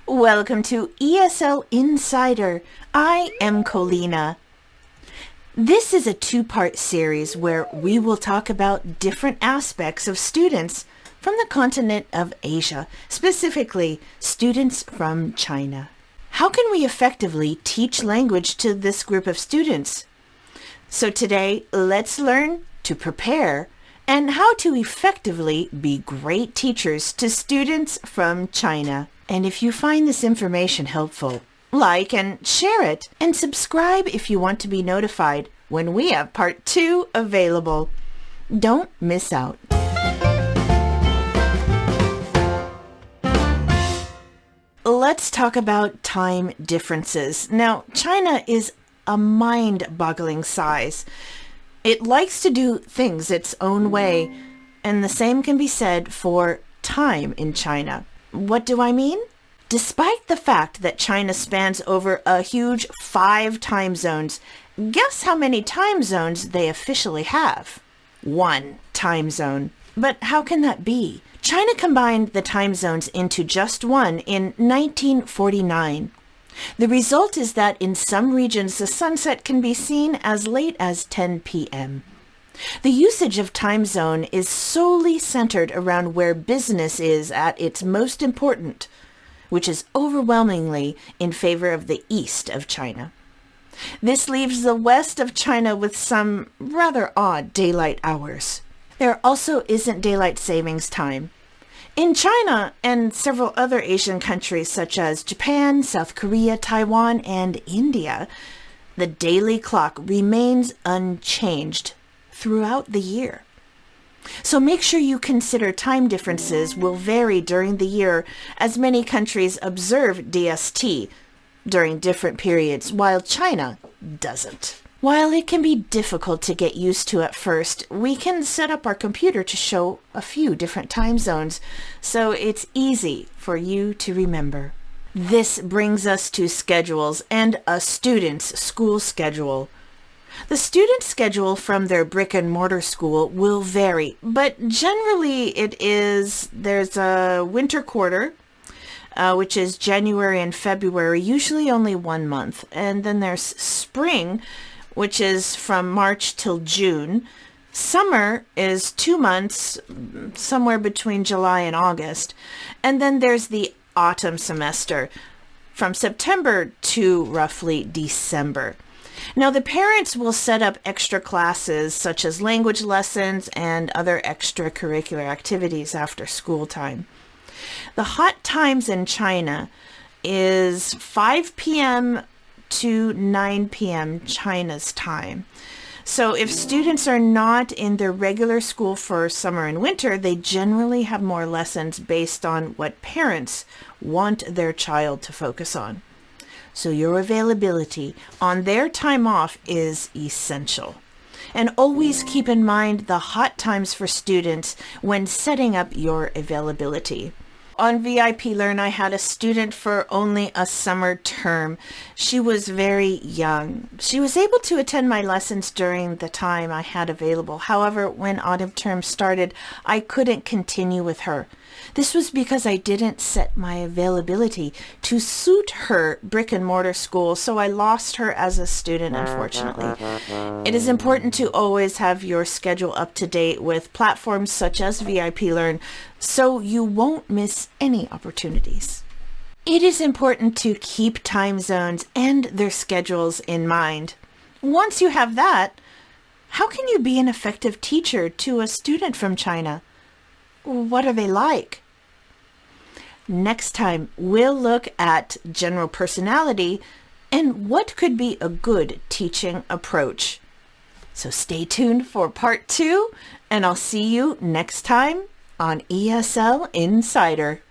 Welcome to ESL Insider. I am Colina. This is a two-part series where we will talk about different aspects of students from the continent of Asia, specifically students from China. How can we effectively teach language to this group of students? So today, let's learn to prepare and how to effectively be great teachers to students from China. And if you find this information helpful, like and share it, and subscribe if you want to be notified when we have part 2 available. Don't miss out. Let's talk about time differences. Now, China is a mind-boggling size. It likes to do things its own way, and the same can be said for time in China. What do I mean? Despite the fact that China spans over a huge 5 time zones, guess how many time zones they officially have? 1 time zone. But how can that be? China combined the time zones into just one in 1949. The result is that in some regions the sunset can be seen as late as 10 p.m. The usage of time zone is solely centered around where business is at its most important, which is overwhelmingly in favor of the east of China. This leaves the west of China with some rather odd daylight hours. There also isn't daylight savings time. In China and several other Asian countries such as Japan, South Korea, Taiwan, and India, the daily clock remains unchanged throughout the year. So make sure you consider time differences will vary during the year as many countries observe DST during different periods while China doesn't. While it can be difficult to get used to at first, we can set up our computer to show a few different time zones, so it's easy for you to remember. This brings us to schedules and a student's school schedule. The student schedule from their brick and mortar school will vary, but generally there's a winter quarter, which is January and February, usually only 1 month. And then there's spring, which is from March till June. Summer is 2 months, somewhere between July and August. And then there's the autumn semester, from September to roughly December. Now, the parents will set up extra classes such as language lessons and other extracurricular activities after school time. The hot times in China is 5 p.m. to 9 p.m. China's time. So if students are not in their regular school for summer and winter, they generally have more lessons based on what parents want their child to focus on. So your availability on their time off is essential. And always keep in mind the hot times for students when setting up your availability. On VIP Learn, I had a student for only a summer term. She was very young. She was able to attend my lessons during the time I had available. However, when autumn term started, I couldn't continue with her. This was because I didn't set my availability to suit her brick and mortar school, so I lost her as a student, unfortunately. It is important to always have your schedule up to date with platforms such as VIP Learn so you won't miss any opportunities. It is important to keep time zones and their schedules in mind. Once you have that, how can you be an effective teacher to a student from China? What are they like? Next time, we'll look at general personality and what could be a good teaching approach. So stay tuned for part 2, and I'll see you next time on ESL Insider.